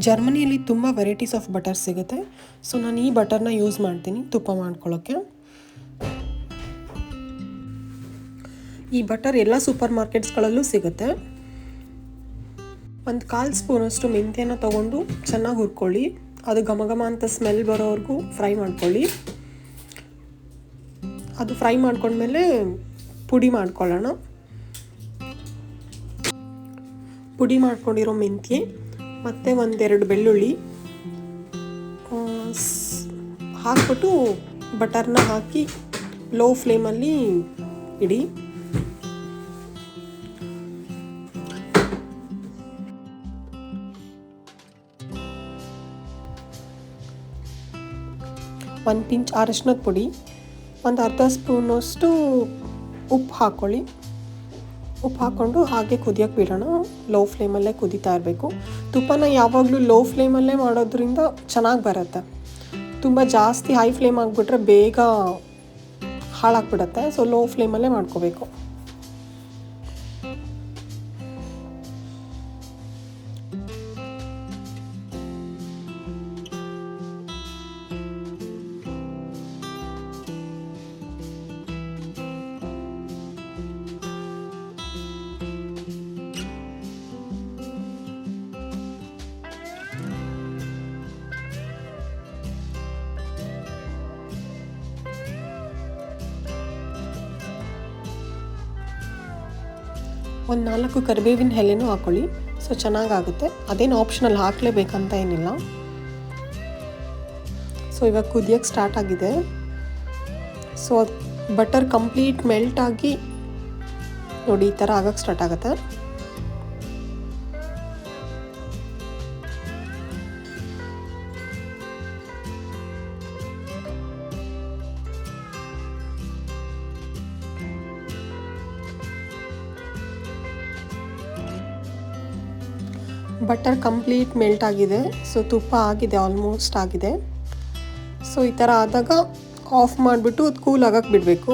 ಜರ್ಮನಿಯಲ್ಲಿ ತುಂಬ varieties of butter ಸಿಗುತ್ತೆ. ಸೊ ನಾನು ಈ ಬಟರ್ನ ಯೂಸ್ ಮಾಡ್ತೀನಿ ತುಪ್ಪ ಮಾಡ್ಕೊಳ್ಳೋಕ್ಕೆ. ಈ ಬಟರ್ ಎಲ್ಲ ಸೂಪರ್ ಮಾರ್ಕೆಟ್ಸ್ಗಳಲ್ಲೂ ಸಿಗುತ್ತೆ. ಒಂದು 1/4 ಸ್ಪೂನಷ್ಟು ಮೆಂತ್ಯನ ತೊಗೊಂಡು ಚೆನ್ನಾಗಿ ಹುರ್ಕೊಳ್ಳಿ. ಅದು ಘಮ ಅಂತ ಸ್ಮೆಲ್ ಬರೋವರೆಗೂ ಫ್ರೈ ಮಾಡ್ಕೊಳ್ಳಿ. ಅದು ಫ್ರೈ ಮಾಡ್ಕೊಂಡ್ಮೇಲೆ ಪುಡಿ ಮಾಡ್ಕೊಳ್ಳೋಣ. ಪುಡಿ ಮಾಡ್ಕೊಂಡಿರೋ ಮೆಂತ್ಯ ಮತ್ತು 1-2 ಬೆಳ್ಳುಳ್ಳಿ ಹಾಕ್ಬಿಟ್ಟು ಬಟರ್ನ ಹಾಕಿ ಲೋ ಫ್ಲೇಮಲ್ಲಿ ಇಡಿ. ಒಂದು ಪಿಂಚ್ ಅರಶಿನದ ಪುಡಿ, ಒಂದು ಅರ್ಧ ಸ್ಪೂನಷ್ಟು ಉಪ್ಪು ಹಾಕ್ಕೊಳ್ಳಿ. ಉಪ್ಪು ಹಾಕ್ಕೊಂಡು ಹಾಗೆ ಕುದಿಯೋಕ್ಕೆ ಬಿಡೋಣ. ಲೋ ಫ್ಲೇಮಲ್ಲೇ ಕುದೀತಾ ಇರಬೇಕು. ತುಪ್ಪನ ಯಾವಾಗಲೂ ಲೋ ಫ್ಲೇಮಲ್ಲೇ ಮಾಡೋದ್ರಿಂದ ಚೆನ್ನಾಗಿ ಬರುತ್ತೆ. ತುಂಬ ಜಾಸ್ತಿ ಹೈ ಫ್ಲೇಮ್ ಆಗಿಬಿಟ್ರೆ ಬೇಗ ಹಾಳಾಗಿಬಿಡುತ್ತೆ. ಸೊ ಲೋ ಫ್ಲೇಮಲ್ಲೇ ಮಾಡ್ಕೋಬೇಕು. ಒಂದು 4 ಕರಿಬೇವಿನ ಎಲೆನೂ ಹಾಕ್ಕೊಳ್ಳಿ. ಸೊ ಚೆನ್ನಾಗಾಗುತ್ತೆ. ಅದೇನು ಆಪ್ಷನಲ್, ಹಾಕಲೇಬೇಕಂತ ಏನಿಲ್ಲ. ಸೊ ಇವಾಗ ಕುದಿಯೋಕ್ಕೆ ಸ್ಟಾರ್ಟ್ ಆಗಿದೆ. ಸೊ ಬಟರ್ ಕಂಪ್ಲೀಟ್ ಮೆಲ್ಟ್ ಆಗಿ ನೋಡಿ ಈ ಥರ ಆಗೋಕ್ಕೆ ಸ್ಟಾರ್ಟ್ ಆಗುತ್ತೆ. ಬಟರ್ ಕಂಪ್ಲೀಟ್ ಮೆಲ್ಟ್ ಆಗಿದೆ. ಸೊ ತುಪ್ಪ ಆಗಿದೆ, ಆಲ್ಮೋಸ್ಟ್ ಆಗಿದೆ. ಸೊ ಈ ಥರ ಆದಾಗ ಆಫ್ ಮಾಡಿಬಿಟ್ಟು ಅದು ಕೂಲ್ ಆಗಕ್ಕೆ ಬಿಡಬೇಕು.